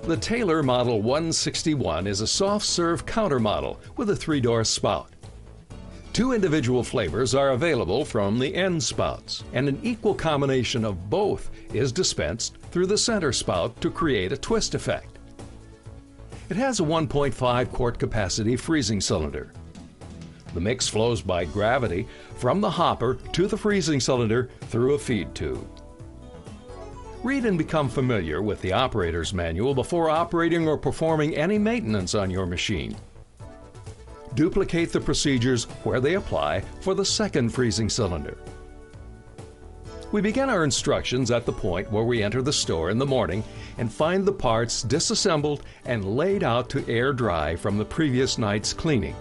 The Taylor Model 161 is a soft-serve counter model with a 3-door spout. 2 individual flavors are available from the end spouts, and an equal combination of both is dispensed through the center spout to create a twist effect. It has a 1.5 quart capacity freezing cylinder. The mix flows by gravity from the hopper to the freezing cylinder through a feed tube. Read and become familiar with the operator's manual before operating or performing any maintenance on your machine. Duplicate the procedures where they apply for the second freezing cylinder. We begin our instructions at the point where we enter the store in the morning and find the parts disassembled and laid out to air dry from the previous night's cleaning.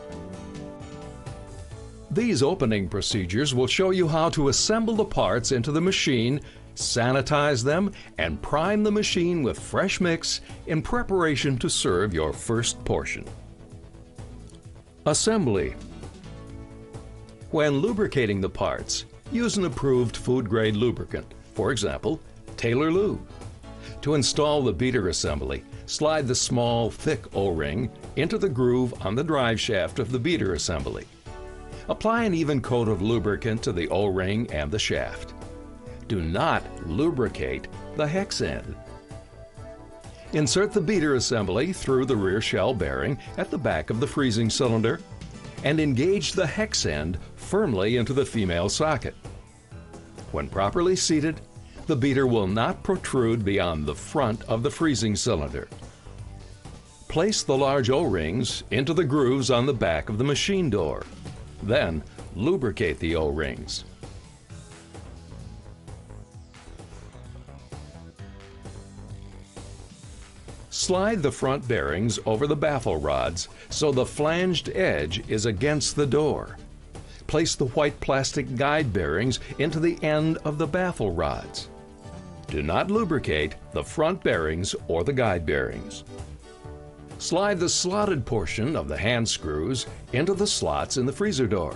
These opening procedures will show you how to assemble the parts into the machine, sanitize them, and prime the machine with fresh mix in preparation to serve your first portion. Assembly. When lubricating the parts, use an approved food-grade lubricant, for example, Taylor Lube. To install the beater assembly, slide the small, thick O-ring into the groove on the drive shaft of the beater assembly. Apply an even coat of lubricant to the O-ring and the shaft. Do not lubricate the hex end. Insert the beater assembly through the rear shell bearing at the back of the freezing cylinder and engage the hex end firmly into the female socket. When properly seated, the beater will not protrude beyond the front of the freezing cylinder. Place the large O-rings into the grooves on the back of the machine door. Then, lubricate the O-rings. Slide the front bearings over the baffle rods so the flanged edge is against the door. Place the white plastic guide bearings into the end of the baffle rods. Do not lubricate the front bearings or the guide bearings. Slide the slotted portion of the hand screws into the slots in the freezer door.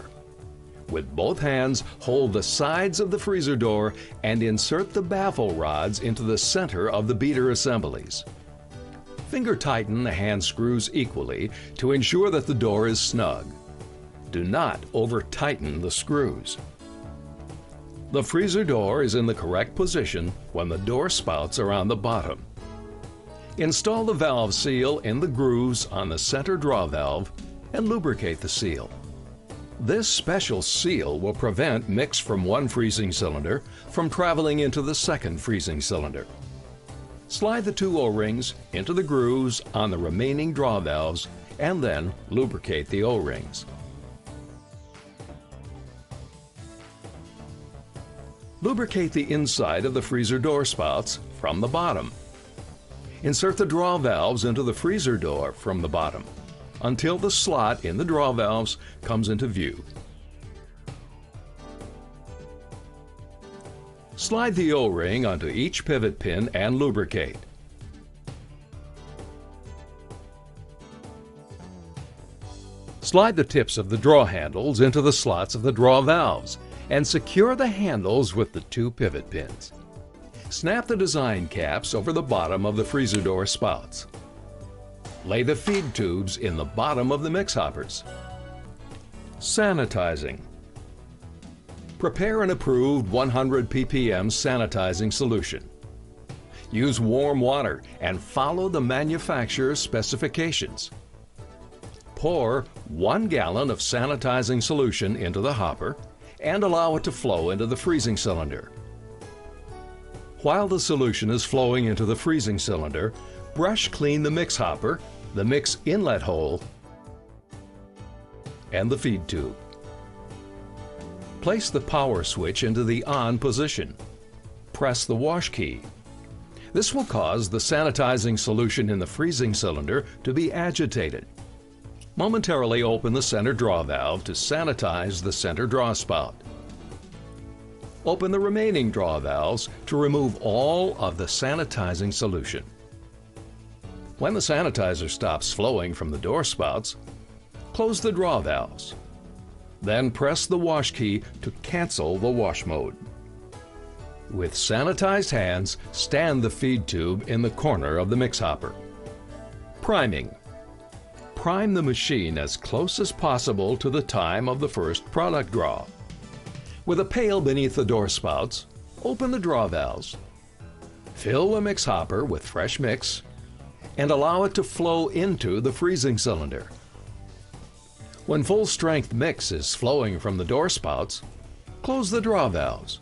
With both hands, hold the sides of the freezer door and insert the baffle rods into the center of the beater assemblies. Finger tighten the hand screws equally to ensure that the door is snug. Do not over-tighten the screws. The freezer door is in the correct position when the door spouts are on the bottom. Install the valve seal in the grooves on the center draw valve and lubricate the seal. This special seal will prevent mix from one freezing cylinder from traveling into the second freezing cylinder. Slide the 2 O-rings into the grooves on the remaining draw valves and then lubricate the O-rings. Lubricate the inside of the freezer door spouts from the bottom. Insert the draw valves into the freezer door from the bottom until the slot in the draw valves comes into view. Slide the O-ring onto each pivot pin and lubricate. Slide the tips of the draw handles into the slots of the draw valves and secure the handles with the 2 pivot pins. Snap the design caps over the bottom of the freezer door spouts. Lay the feed tubes in the bottom of the mix hoppers. Sanitizing. Prepare an approved 100 ppm sanitizing solution. Use warm water and follow the manufacturer's specifications. Pour 1 gallon of sanitizing solution into the hopper and allow it to flow into the freezing cylinder. While the solution is flowing into the freezing cylinder, brush clean the mix hopper, the mix inlet hole, and the feed tube. Place the power switch into the on position. Press the wash key. This will cause the sanitizing solution in the freezing cylinder to be agitated. Momentarily open the center draw valve to sanitize the center draw spout. Open the remaining draw valves to remove all of the sanitizing solution. When the sanitizer stops flowing from the door spouts, close the draw valves. Then press the wash key to cancel the wash mode. With sanitized hands, stand the feed tube in the corner of the mix hopper. Priming. Prime the machine as close as possible to the time of the first product draw. With a pail beneath the door spouts, open the draw valves. Fill the mix hopper with fresh mix and allow it to flow into the freezing cylinder. When full-strength mix is flowing from the door spouts, close the draw valves.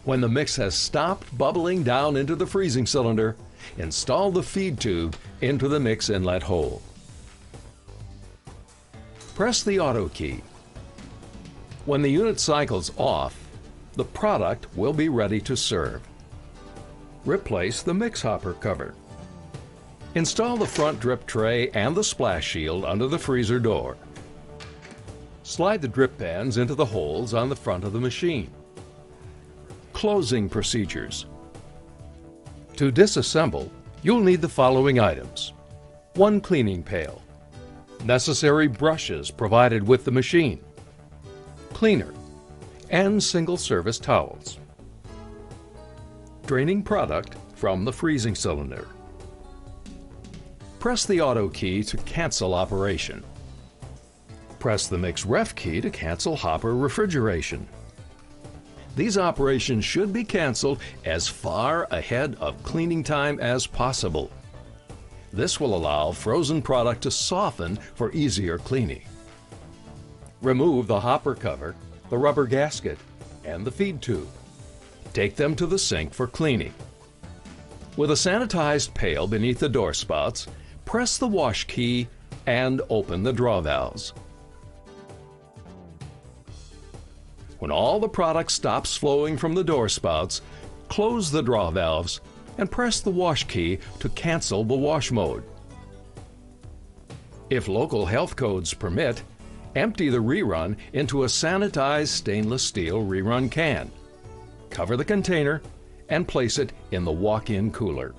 When the mix has stopped bubbling down into the freezing cylinder, install the feed tube into the mix inlet hole. Press the auto key. When the unit cycles off, the product will be ready to serve. Replace the mix hopper cover. Install the front drip tray and the splash shield under the freezer door. Slide the drip pans into the holes on the front of the machine. Closing procedures. To disassemble, you'll need the following items: 1 cleaning pail, necessary brushes provided with the machine, cleaner, and single-service towels. Draining product from the freezing cylinder. Press the auto key to cancel operation. Press the mix ref key to cancel hopper refrigeration. These operations should be canceled as far ahead of cleaning time as possible. This will allow frozen product to soften for easier cleaning. Remove the hopper cover, the rubber gasket, and the feed tube. Take them to the sink for cleaning. With a sanitized pail beneath the door spouts, press the wash key and open the draw valves. When all the product stops flowing from the door spouts, close the draw valves and press the wash key to cancel the wash mode. If local health codes permit, empty the rerun into a sanitized stainless steel rerun can. Cover the container and place it in the walk-in cooler.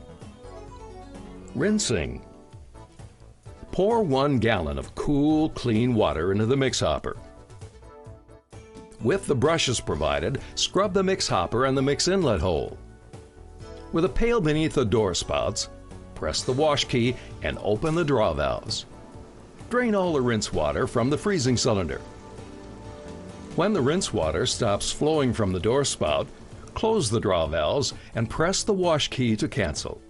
Rinsing. Pour 1 gallon of cool, clean water into the mix hopper. With the brushes provided, scrub the mix hopper and the mix inlet hole. With a pail beneath the door spouts, press the wash key and open the draw valves. Drain all the rinse water from the freezing cylinder. When the rinse water stops flowing from the door spout, close the draw valves and press the wash key to cancel.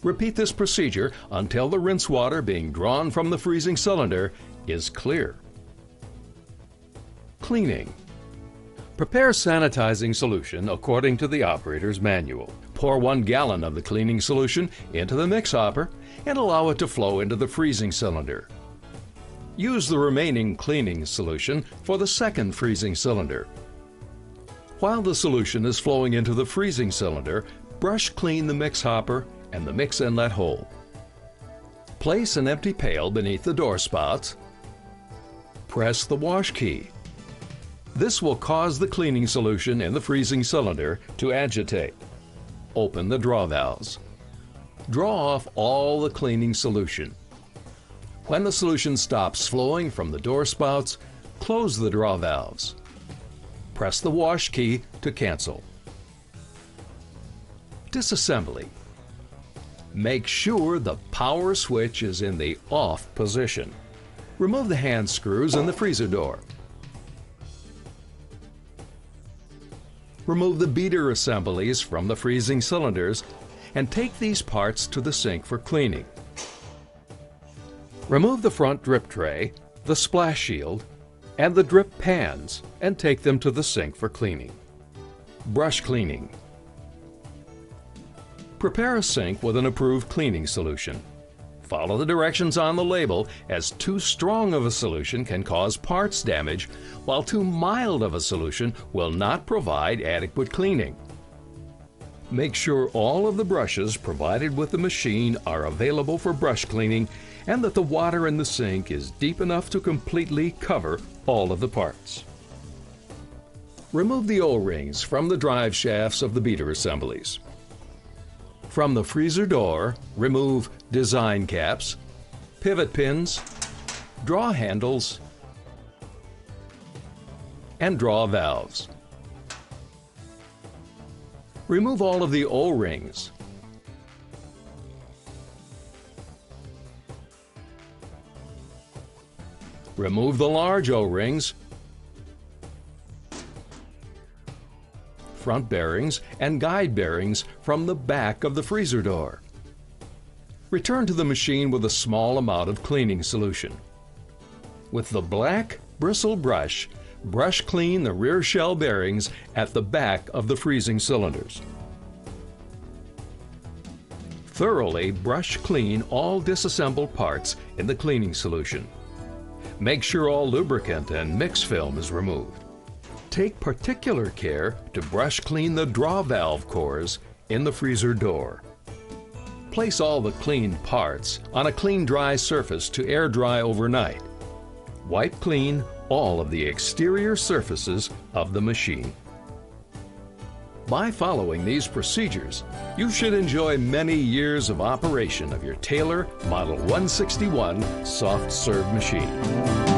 Repeat this procedure until the rinse water being drawn from the freezing cylinder is clear. Cleaning. Prepare sanitizing solution according to the operator's manual. Pour 1 gallon of the cleaning solution into the mix hopper and allow it to flow into the freezing cylinder. Use the remaining cleaning solution for the second freezing cylinder. While the solution is flowing into the freezing cylinder, brush clean the mix hopper and the mix inlet hole. Place an empty pail beneath the door spouts. Press the wash key. This will cause the cleaning solution in the freezing cylinder to agitate. Open the draw valves. Draw off all the cleaning solution. When the solution stops flowing from the door spouts, close the draw valves. Press the wash key to cancel. Disassembly. Make sure the power switch is in the off position. Remove the hand screws in the freezer door. Remove the beater assemblies from the freezing cylinders and take these parts to the sink for cleaning. Remove the front drip tray, the splash shield, and the drip pans and take them to the sink for cleaning. Brush cleaning. Prepare a sink with an approved cleaning solution. Follow the directions on the label, as too strong of a solution can cause parts damage, while too mild of a solution will not provide adequate cleaning. Make sure all of the brushes provided with the machine are available for brush cleaning and that the water in the sink is deep enough to completely cover all of the parts. Remove the O-rings from the drive shafts of the beater assemblies. From the freezer door, remove design caps, pivot pins, draw handles, and draw valves. Remove all of the O-rings. Remove the large O-rings, front bearings, and guide bearings from the back of the freezer door. Return to the machine with a small amount of cleaning solution. With the black bristle brush, brush clean the rear shell bearings at the back of the freezing cylinders. Thoroughly brush clean all disassembled parts in the cleaning solution. Make sure all lubricant and mix film is removed. Take particular care to brush clean the draw valve cores in the freezer door. Place all the cleaned parts on a clean dry surface to air dry overnight. Wipe clean all of the exterior surfaces of the machine. By following these procedures, you should enjoy many years of operation of your Taylor Model 161 soft serve machine.